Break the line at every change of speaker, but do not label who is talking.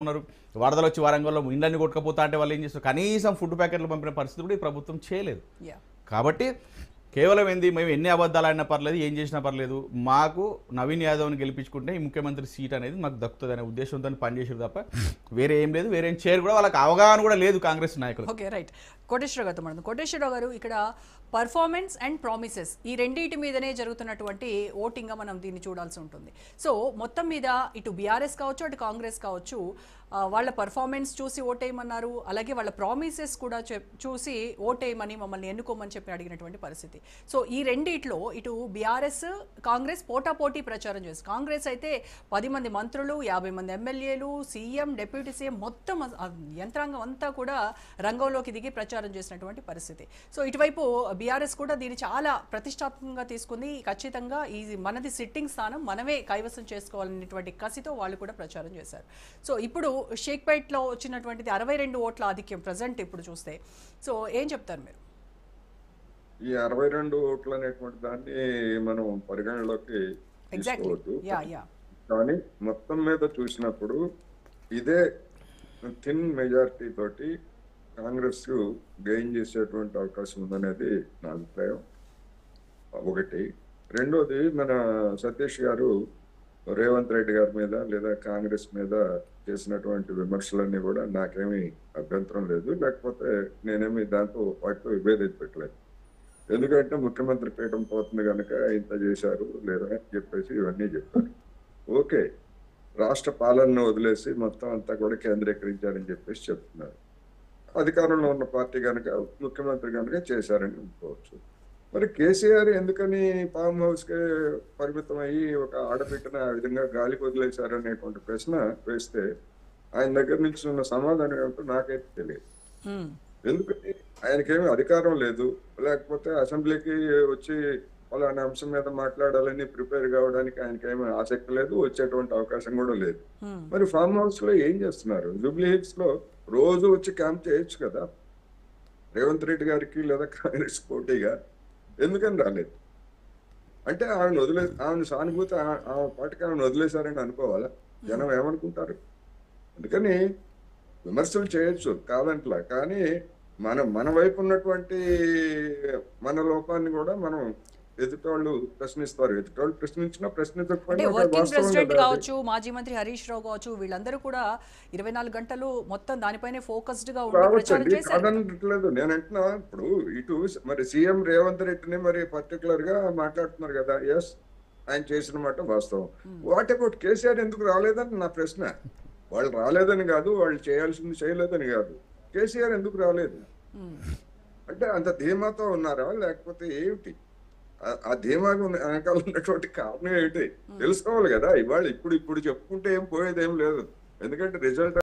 ఉన్నారు. వరదలు వచ్చి వరంగల్లో ఇండ్లన్నీ కొట్టుకపోతా అంటే వాళ్ళు ఏం చేస్తారు? కనీసం ఫుడ్ ప్యాకెట్లు పంపిన పరిస్థితి కూడా ఈ ప్రభుత్వం చేయలేదు. కాబట్టి కేవలం ఏంది, మేము ఎన్ని అబద్ధాలు ఆడినా పర్లేదు, ఏం చేసినా పర్లేదు, మాకు నవీన్ యాదవ్ని గెలిపించుకుంటే ఈ ముఖ్యమంత్రి సీట్ అనేది మాకు దక్కుతుంది అనే ఉద్దేశంతో పనిచేసారు తప్ప వేరే ఏం లేదు. వేరే ఏం చేయరు కూడా, వాళ్ళకి అవగాహన కూడా లేదు కాంగ్రెస్ నాయకులు.
Okay, right. కోటేశ్వరరావు గారితో మనం. కోటేశ్వరరావు గారు, ఇక్కడ పర్ఫార్మెన్స్ అండ్ ప్రామిసెస్ ఈ రెండింటి మీదనే జరుగుతున్నటువంటి ఓటింగ్గా మనం దీన్ని చూడాల్సి ఉంటుంది. సో మొత్తం మీద ఇటు బీఆర్ఎస్ కావచ్చు, అటు కాంగ్రెస్ కావచ్చు, వాళ్ళ పర్ఫార్మెన్స్ చూసి ఓటేయమన్నారు, అలాగే వాళ్ళ ప్రామిసెస్ కూడా చూసి ఓటేయమని, మమ్మల్ని ఎన్నుకోమని చెప్పి అడిగినటువంటి పరిస్థితి. సో ఈ రెండిట్లో ఇటు బీఆర్ఎస్ కాంగ్రెస్ పోటాపోటీ ప్రచారం చేస్తారు. కాంగ్రెస్ అయితే 10 మంది మంత్రులు, 50 మంది ఎమ్మెల్యేలు, సీఎం, డిప్యూటీ సీఎం మొత్తం యంత్రాంగం అంతా కూడా రంగంలోకి దిగి ప్రచారం చేసినటువంటి పరిస్థితి. సో ఇటువైపు బీఆర్ఎస్ కూడా దీన్ని చాలా ప్రతిష్టాత్మకంగా తీసుకుంది. ఖచ్చితంగా ఈ మనది సిట్టింగ్ స్థానం, మనమే కైవసం చేసుకోవాలనేటువంటి కసితో వాళ్ళు కూడా ప్రచారం చేశారు. సో ఇప్పుడు షేక్పేట్లో వచ్చినటువంటిది 62 ఓట్ల ఆధిక్యం ప్రజెంట్ ఇప్పుడు చూస్తే. సో ఏం చెప్తారు మీరు?
ఈ 62 ఓట్లు అనేటువంటి దాన్ని మనం పరిగణలోకి తీసుకోవద్దు. కానీ మొత్తం మీద చూసినప్పుడు ఇదే థిన్ మెజారిటీ తోటి కాంగ్రెస్ గెయిన్ చేసేటువంటి అవకాశం ఉందనేది నా అభిప్రాయం. ఒకటి. రెండోది, మన సతీష్ గారు రేవంత్ రెడ్డి గారి మీద లేదా కాంగ్రెస్ మీద చేసినటువంటి విమర్శలన్నీ కూడా నాకేమీ అభ్యంతరం లేదు, లేకపోతే నేనేమి వాటితో విభేదించి పెట్టలేదు. ఎందుకంటే ముఖ్యమంత్రి పీఠం పోతుంది కనుక ఇంత చేశారు లేదా అని చెప్పేసి ఇవన్నీ చెప్పారు. ఓకే, రాష్ట్ర పాలనను వదిలేసి మొత్తం అంతా కూడా కేంద్రీకరించారని చెప్పేసి చెప్తున్నారు. అధికారంలో ఉన్న పార్టీ కనుక, ముఖ్యమంత్రి కనుక చేశారని అనుకోవచ్చు. మరి కేసీఆర్ ఎందుకని ఫామ్ హౌస్ కి పరిమితం అయ్యి ఒక ఆడబిడ్డను ఆ విధంగా గాలికి వదిలేశారనేటువంటి ప్రశ్న వేస్తే ఆయన దగ్గర నుంచి ఉన్న సమాధానం ఏమిటో నాకైతే తెలియదు. ఎందుకంటే ఆయనకేమీ అధికారం లేదు, లేకపోతే అసెంబ్లీకి వచ్చి అలాంటి అంశం మీద మాట్లాడాలని ప్రిపేర్ కావడానికి ఆయనకేమీ ఆసక్తి లేదు, వచ్చేటువంటి అవకాశం కూడా లేదు. మరి ఫామ్ హౌస్ లో ఏం చేస్తున్నారు? జూబ్లీ హిల్స్ లో రోజు వచ్చి క్యాంప్ చేయొచ్చు కదా రేవంత్ రెడ్డి గారికి లేదా కాంగ్రెస్ పోటీగా. ఎందుకని రాలేదు? అంటే ఆమెను సానుభూతి, ఆమె పాటికి ఆమెను వదిలేశారని అనుకోవాలా? జనం ఏమనుకుంటారు? అందుకని విమర్శలు చేయొచ్చు కాదంట్లా, కానీ మన వైపు ఉన్నటువంటి మన లోపాన్ని కూడా మనం ఎదుటోళ్ళు ప్రశ్నిస్తారు. ఎదుటోళ్ళు
ప్రెసిడెంట్ కావచ్చు, మాజీ మంత్రి హరీష్ రావు కావచ్చు, వీళ్ళందరూ కూడా 24 గంటలు మొత్తం దానిపైనే ఫోకస్డ్ గా
కాదనట్లేదు. నేను అంటున్నా, ఇప్పుడు ఇటు మరి సీఎం రేవంత్ రెడ్డిని మరి పర్టికులర్ గా మాట్లాడుతున్నారు కదా. ఎస్, ఆయన చేసిన మాట వాస్తవం. వాట్ అబౌట్ కేసీఆర్ ఎందుకు రాలేదని నా ప్రశ్న. వాళ్ళు రాలేదని కాదు, వాళ్ళు చేయాల్సింది చేయలేదని కాదు, కేసీఆర్ ఎందుకు రాలేదు అంటే అంత ధీమాతో ఉన్నారా లేకపోతే ఏమిటి? ఆ ధీమాగా వెనకాల ఉన్నటువంటి కారణం ఏంటి తెలుసుకోవాలి కదా. ఇవాళ ఇప్పుడు చెప్పుకుంటే ఏం పోయేది ఏం లేదు. ఎందుకంటే రిజల్ట్